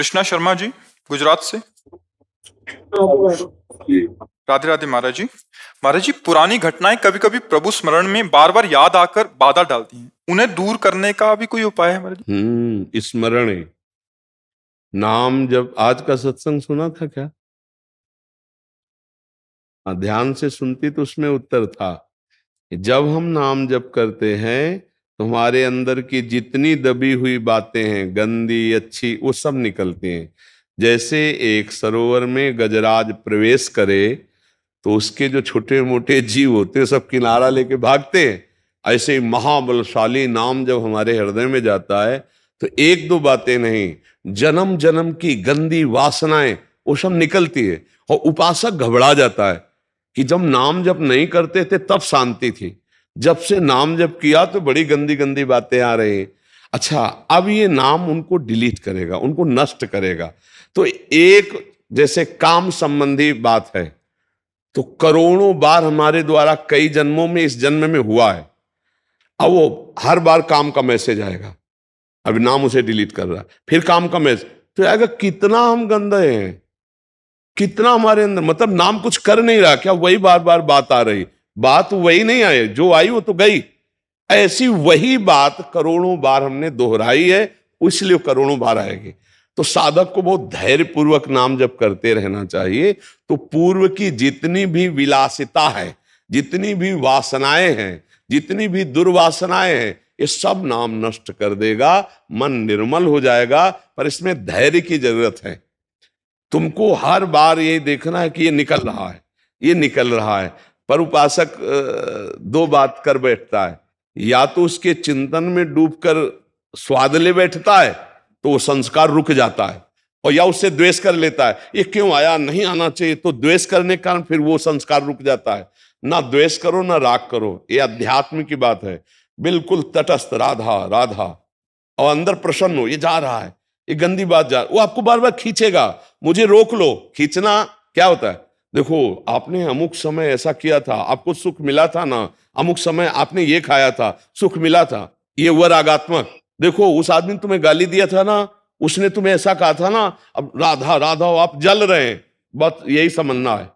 कृष्णा शर्मा जी, गुजरात से। राधे राधे महाराज जी। महाराज जी, पुरानी घटनाएं कभी कभी प्रभु स्मरण में बार बार याद आकर बाधा डालती हैं, उन्हें दूर करने का भी कोई उपाय है महाराज जी? स्मरण नाम जब आज का सत्संग सुना था क्या? ध्यान से सुनती तो उसमें उत्तर था। जब हम नाम जप करते हैं तो हमारे अंदर की जितनी दबी हुई बातें हैं, गंदी अच्छी, वो सब निकलती हैं। जैसे एक सरोवर में गजराज प्रवेश करे तो उसके जो छोटे मोटे जीव होते हैं सब किनारा लेके भागते हैं। ऐसे ही महाबलशाली नाम जब हमारे हृदय में जाता है तो एक दो बातें नहीं, जन्म जन्म की गंदी वासनाएं वो सब निकलती है। और उपासक घबरा जाता है कि जब नाम जप नहीं करते थे तब शांति थी, जब से नाम जप किया तो बड़ी गंदी गंदी बातें आ रही। अच्छा, अब ये नाम उनको डिलीट करेगा, उनको नष्ट करेगा। तो एक जैसे काम संबंधी बात है तो करोड़ों बार हमारे द्वारा कई जन्मों में इस जन्म में हुआ है। अब वो हर बार काम का मैसेज आएगा, अभी नाम उसे डिलीट कर रहा है, फिर काम का मैसेज तो आएगा। कितना हम गंदे हैं, कितना हमारे अंदर, मतलब नाम कुछ कर नहीं रहा क्या, वही बार बार बात आ रही। बात वही नहीं आई, जो आई वो तो गई। ऐसी वही बात करोड़ों बार हमने दोहराई है, इसलिए करोड़ों बार आएगी। तो साधक को बहुत धैर्य पूर्वक नाम जप करते रहना चाहिए। तो पूर्व की जितनी भी विलासिता है, जितनी भी वासनाएं हैं, जितनी भी दुर्वासनाएं हैं, ये सब नाम नष्ट कर देगा, मन निर्मल हो जाएगा। पर इसमें धैर्य की जरूरत है। तुमको हर बार ये देखना है कि ये निकल रहा है, ये निकल रहा है। पर उपासक दो बात कर बैठता है, या तो उसके चिंतन में डूबकर स्वाद ले बैठता है तो वो संस्कार रुक जाता है, और या उससे द्वेष कर लेता है, ये क्यों आया, नहीं आना चाहिए, तो द्वेष करने के कारण फिर वो संस्कार रुक जाता है। ना द्वेष करो ना राग करो, ये अध्यात्म की बात है। बिल्कुल तटस्थ, राधा राधा, और अंदर प्रसन्न हो, ये जा रहा है, ये गंदी बात जा, वो आपको बार बार खींचेगा, मुझे रोक लो। खींचना क्या होता है? देखो, आपने अमुक समय ऐसा किया था, आपको सुख मिला था ना, अमुक समय आपने ये खाया था, सुख मिला था, ये हुआ रागात्मक। देखो, उस आदमी ने तुम्हें गाली दिया था ना, उसने तुम्हें ऐसा कहा था ना, अब राधा राधा आप जल रहे हैं। बस यही समझना है,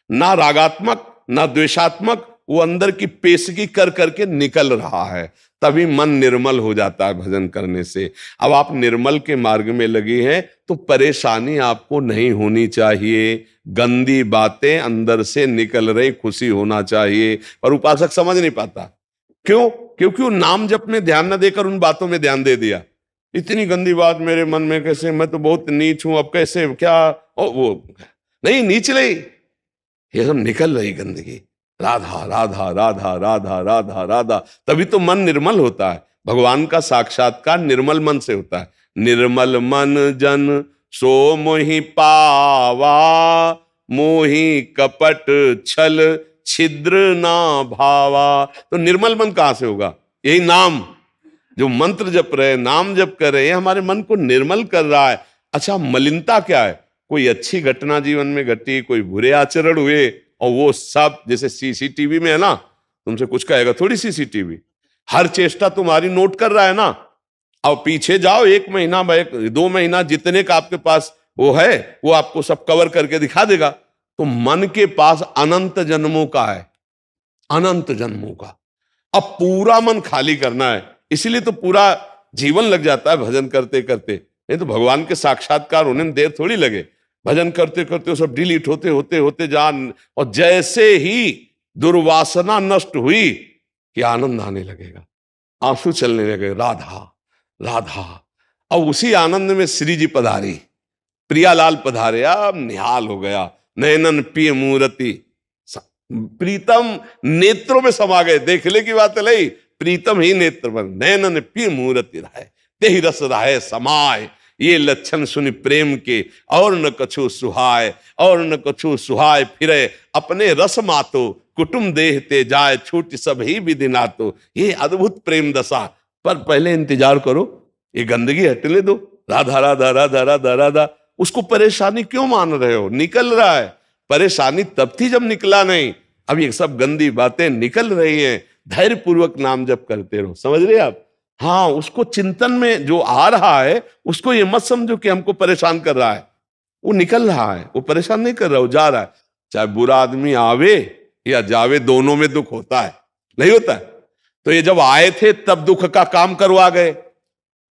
ना रागात्मक ना द्वेषात्मक, वो अंदर की पेशगी कर करके निकल रहा है, तभी मन निर्मल हो जाता है भजन करने से। अब आप निर्मल के मार्ग में लगी हैं तो परेशानी आपको नहीं होनी चाहिए, गंदी बातें अंदर से निकल रही, खुशी होना चाहिए। पर उपासक समझ नहीं पाता, क्यों? क्योंकि वो नाम जप में ध्यान न देकर उन बातों में ध्यान दे दिया। इतनी गंदी बात मेरे मन में कैसे, मैं तो बहुत नीच हूं, अब कैसे क्या, वो नहीं नीच नहीं, ये सब निकल रही गंदगी, राधा राधा राधा राधा राधा राधा, तभी तो मन निर्मल होता है। भगवान का साक्षात्कार निर्मल मन से होता है। निर्मल मन जन सो मोहि पावा, मोहि कपट छल छिद्र ना भावा। तो निर्मल मन कहां से होगा? यही नाम, जो मंत्र जप रहे, नाम जप कर रहे हैं, हमारे मन को निर्मल कर रहा है। अच्छा, मलिनता क्या है? कोई अच्छी घटना जीवन में घटी, कोई बुरे आचरण हुए, और वो सब जैसे सीसीटीवी में है ना, तुमसे कुछ कहेगा थोड़ी, सीसीटीवी हर चेष्टा तुम्हारी नोट कर रहा है ना। अब पीछे जाओ, 1 महीना 2 महीना जितने का आपके पास वो है, वो आपको सब कवर करके दिखा देगा। तो मन के पास अनंत जन्मों का है, अनंत जन्मों का। अब पूरा मन खाली करना है, इसीलिए तो पूरा जीवन लग जाता है भजन करते करते। नहीं तो भगवान के साक्षात्कार होने में देर थोड़ी लगे, भजन करते करते वो सब डिलीट होते होते होते जान, और जैसे ही दुर्वासना नष्ट हुई कि आनंद आने लगेगा, आंसू चलने लगे, राधा राधा। और उसी आनंद में श्री जी पधारी, प्रियालाल पधारे, अब निहाल हो गया, नयनन पिय मूर्ति, प्रीतम नेत्रों में समा गए। देखने की बात नहीं, प्रीतम ही नेत्र बन, नयनन पिय मूर्ति रहे, तेहि रस रहे समाय। ये लक्षण सुनि प्रेम के, और न कछु सुहाय, और न कछु सुहाय फिरे, अपने रस मातो कुटुंब देह ते जाए, छूट सब ही विधि नातो। ये अद्भुत प्रेम दशा। पर पहले इंतजार करो, ये गंदगी हटने दो, राधा राधा राधा राधा राधा। उसको परेशानी क्यों मान रहे हो? निकल रहा है। परेशानी तब थी जब निकला नहीं, अब ये सब गंदी बातें निकल रही हैं। धैर्य पूर्वक नाम जप करते रहो, समझ रहे आप? हाँ, उसको चिंतन में जो आ रहा है उसको ये मत समझो कि हमको परेशान कर रहा है, वो निकल रहा है, वो परेशान नहीं कर रहा, वो जा रहा है। चाहे बुरा आदमी आवे या जावे, दोनों में दुख होता है, नहीं होता है? तो ये जब आए थे तब दुख का काम करवा गए,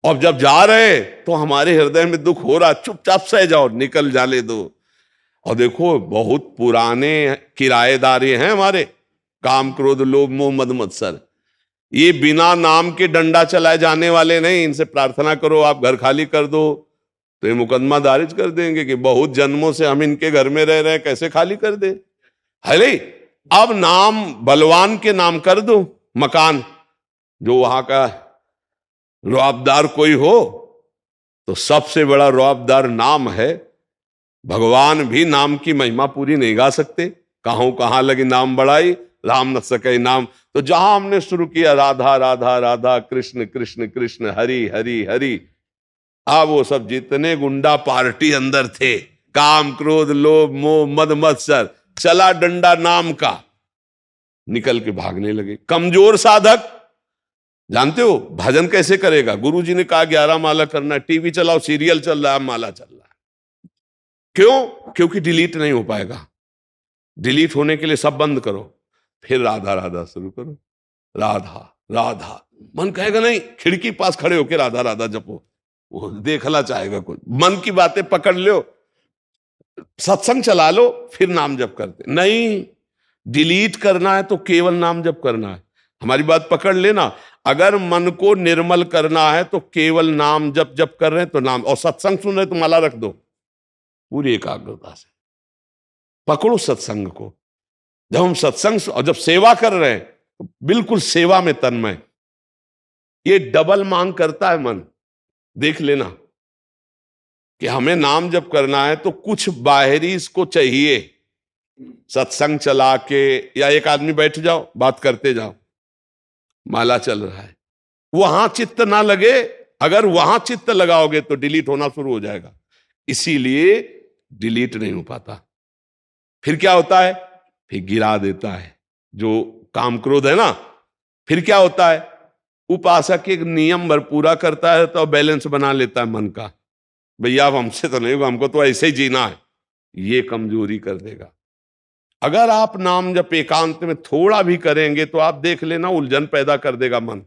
और जब जा रहे तो हमारे हृदय में दुख हो रहा, चुपचाप सह जाओ, निकल जाने दो। और देखो बहुत पुराने किराएदार ये हैं हमारे, काम क्रोध लोभ मोह मद मत्सर, ये बिना नाम के डंडा चलाए जाने वाले नहीं। इनसे प्रार्थना करो आप घर खाली कर दो तो ये मुकदमा दारिज कर देंगे कि बहुत जन्मों से हम इनके घर में रह रहे हैं, कैसे खाली कर दे। अरे अब नाम बलवान के नाम कर दो मकान, जो वहां का रुआबदार कोई हो, तो सबसे बड़ा रुआबदार नाम है। भगवान भी नाम की महिमा पूरी नहीं गा सकते, कहां लगी नाम बढ़ाई, राम न सके नाम। तो जहां हमने शुरू किया राधा राधा राधा, कृष्ण कृष्ण कृष्ण, हरि हरि हरि, अब वो सब जितने गुंडा पार्टी अंदर थे, काम क्रोध लोभ मोह मद मत्सर, चला डंडा नाम का, निकल के भागने लगे। कमजोर साधक जानते हो भजन कैसे करेगा? गुरुजी ने कहा 11 माला करना, टीवी चलाओ, सीरियल चल रहा है, माला चल रहा है। क्यों? क्योंकि डिलीट नहीं हो पाएगा। डिलीट होने के लिए सब बंद करो, फिर राधा राधा शुरू करो, राधा राधा। मन कहेगा नहीं, खिड़की पास खड़े होकर राधा राधा जपो, वो देखना चाहेगा कुछ। मन की बातें पकड़ लो, सत्संग चला लो, फिर नाम जप करते नहीं। डिलीट करना है तो केवल नाम जप करना है। हमारी बात पकड़ लेना, अगर मन को निर्मल करना है तो केवल नाम जप कर रहे हैं तो नाम, और सत्संग सुन रहे तो माला रख दो पूरी एकाग्रता से, पकड़ो सत्संग को। जब हम सत्संग और जब सेवा कर रहे हैं तो बिल्कुल सेवा में तन्मय। ये डबल मांग करता है मन, देख लेना कि हमें नाम जप करना है तो कुछ बाहरी इसको चाहिए। सत्संग चला के या एक आदमी बैठ जाओ, बात करते जाओ, माला चल रहा है, वहां चित्त ना लगे। अगर वहां चित्त लगाओगे तो डिलीट होना शुरू हो जाएगा, इसीलिए डिलीट नहीं हो पाता। फिर क्या होता है? फिर गिरा देता है जो काम क्रोध है ना। फिर क्या होता है? उपासक एक नियम भर पूरा करता है तो बैलेंस बना लेता है मन का, भैया अब हमसे तो नहीं होगा, हमको तो ऐसे ही जीना है, ये कमजोरी कर देगा। अगर आप नाम जब एकांत में थोड़ा भी करेंगे तो आप देख लेना उलझन पैदा कर देगा मन,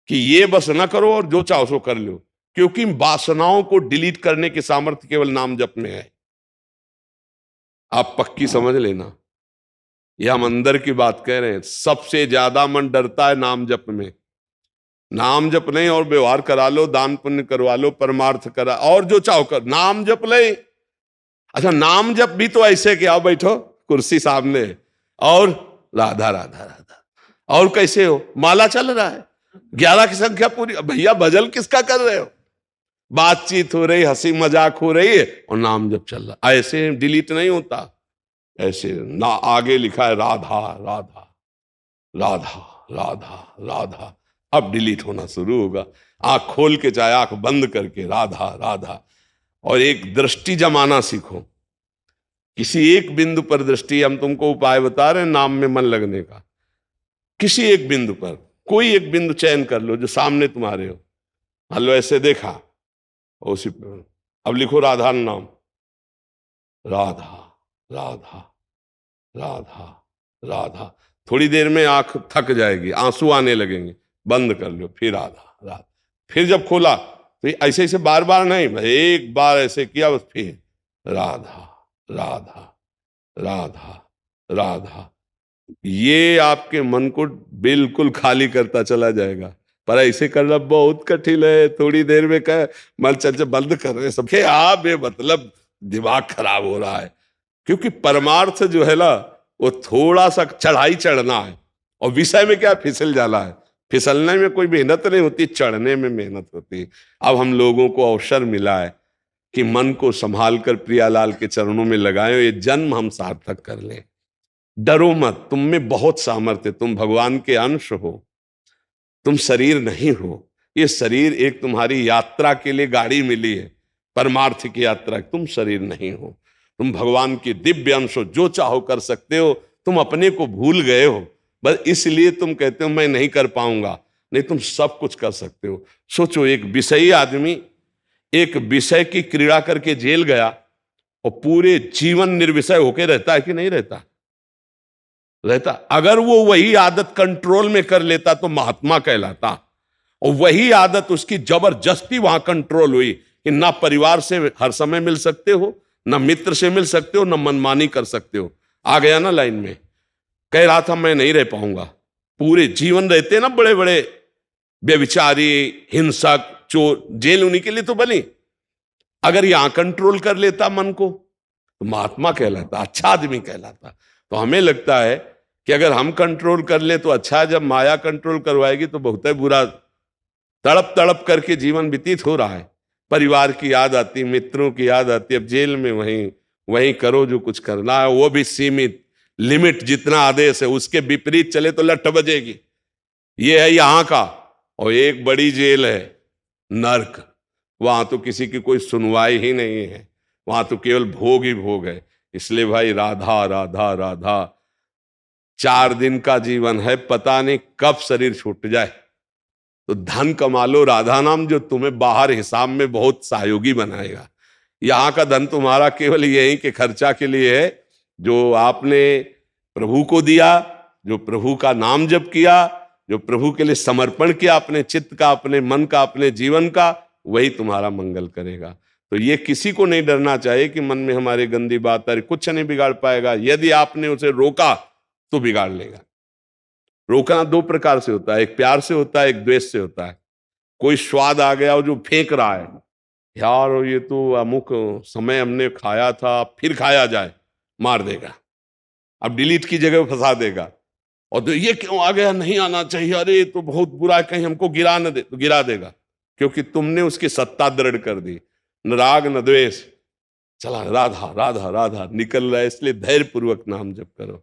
कि ये बस ना करो और जो चाहो सो कर लो, क्योंकि वासनाओं को डिलीट करने की सामर्थ्य केवल नाम जप में है। आप पक्की समझ लेना, यह हम अंदर की बात कह रहे हैं। सबसे ज्यादा मन डरता है नाम जप में। नाम जप नहीं और व्यवहार करा लो, दान पुण्य करवा लो, परमार्थ करा, और जो चाहो कर, नाम जप ले। अच्छा, नाम जप भी तो ऐसे कि आओ बैठो कुर्सी सामने और राधा राधा राधा, और कैसे हो? माला चल रहा है, 11 की संख्या पूरी। भैया भजन किसका कर रहे हो? बातचीत हो रही, हंसी मजाक हो रही है और नाम जप चल रहा। ऐसे डिलीट नहीं होता, ऐसे ना। आगे लिखा है राधा राधा राधा राधा राधा, अब डिलीट होना शुरू होगा। आंख खोल के चाहे आंख बंद करके राधा राधा, और एक दृष्टि जमाना सीखो, किसी एक बिंदु पर दृष्टि। हम तुमको उपाय बता रहे हैं नाम में मन लगने का। किसी एक बिंदु पर, कोई एक बिंदु चयन कर लो जो सामने तुम्हारे हो, मान लो ऐसे देखा, उसी पर अब लिखो राधा नाम, राधा राधा राधा राधा। थोड़ी देर में आंख थक जाएगी, आंसू आने लगेंगे, बंद कर लो, फिर राधा राधा। फिर जब खोला तो ऐसे ऐसे बार बार नहीं, एक बार ऐसे किया बस, फिर राधा राधा राधा राधा। ये आपके मन को बिल्कुल खाली करता चला जाएगा। पर ऐसे करना बहुत कठिन है। थोड़ी देर में कह मन चल बंद कर रहे सब, आप ये मतलब दिमाग खराब हो रहा है, क्योंकि परमार्थ जो है ना वो थोड़ा सा चढ़ाई चढ़ना है, और विषय में क्या फिसल जाना है। फिसलने में कोई मेहनत नहीं होती, चढ़ने में मेहनत होती है। अब हम लोगों को अवसर मिला है कि मन को संभाल कर प्रियालाल के चरणों में लगाएं, ये जन्म हम सार्थक कर लें। डरो मत, तुम में बहुत सामर्थ्य, तुम भगवान के अंश हो, तुम शरीर नहीं हो। ये शरीर एक तुम्हारी यात्रा के लिए गाड़ी मिली है, परमार्थ की यात्रा, तुम शरीर नहीं हो, तुम भगवान के दिव्य अंश हो, जो चाहो कर सकते हो। तुम अपने को भूल गए हो, बस इसलिए तुम कहते हो मैं नहीं कर पाऊंगा। नहीं तुम सब कुछ कर सकते हो। सोचो, एक विषयी आदमी एक विषय की क्रीड़ा करके जेल गया और पूरे जीवन निर्विषय होके रहता है कि नहीं रहता? रहता। अगर वो वही आदत कंट्रोल में कर लेता तो महात्मा कहलाता, और वही आदत उसकी जबरदस्ती वहां कंट्रोल हुई कि ना परिवार से हर समय मिल सकते हो, ना मित्र से मिल सकते हो, ना मनमानी कर सकते हो। आ गया ना लाइन में, कह रहा था मैं नहीं रह पाऊंगा। पूरे जीवन रहते ना बड़े बड़े व्यभिचारी, हिंसक, चोर, जेल उन्हीं के लिए तो बनी। अगर यहां कंट्रोल कर लेता मन को तो महात्मा कहलाता, अच्छा आदमी कहलाता। तो हमें लगता है कि अगर हम कंट्रोल कर ले तो अच्छा है, जब माया कंट्रोल करवाएगी तो बहुत ही बुरा। तड़प तड़प करके जीवन व्यतीत हो रहा है, परिवार की याद आती, मित्रों की याद आती। अब जेल में वहीं वहीं करो जो कुछ करना है, वो भी सीमित, लिमिट, जितना आदेश है उसके विपरीत चले तो लठ बजेगी। ये है यहां का। और एक बड़ी जेल है नर्क, वहां तो किसी की कोई सुनवाई ही नहीं है, वहां तो केवल भोग ही भोग है। इसलिए भाई राधा राधा राधा, 4 दिन का जीवन है, पता नहीं कब शरीर छूट जाए। तो धन कमा लो राधा नाम, जो तुम्हें बाहर हिसाब में बहुत सहयोगी बनाएगा। यहां का धन तुम्हारा केवल यही के खर्चा के लिए है, जो आपने प्रभु को दिया, जो प्रभु का नाम जप किया, जो प्रभु के लिए समर्पण किया अपने चित्त का, अपने मन का, अपने जीवन का, वही तुम्हारा मंगल करेगा। तो ये किसी को नहीं डरना चाहिए कि मन में हमारी गंदी बात आ रही, कुछ नहीं बिगाड़ पाएगा। यदि आपने उसे रोका तो बिगाड़ लेगा। रोकना 2 प्रकार से होता है, एक प्यार से होता है, एक द्वेष से होता है। कोई स्वाद आ गया और जो फेंक रहा है, यार ये तो अमुक समय हमने खाया था, फिर खाया जाए, मार देगा। अब डिलीट की जगह फंसा देगा। और तो ये क्यों आ गया, नहीं आना चाहिए, अरे तो बहुत बुरा है, कहीं हमको गिरा न दे, तो गिरा देगा, क्योंकि तुमने उसकी सत्ता दृढ़ कर दी। न राग न द्वेष, चला राधा राधा राधा निकल रहा है। इसलिए धैर्य पूर्वक नाम जप करो।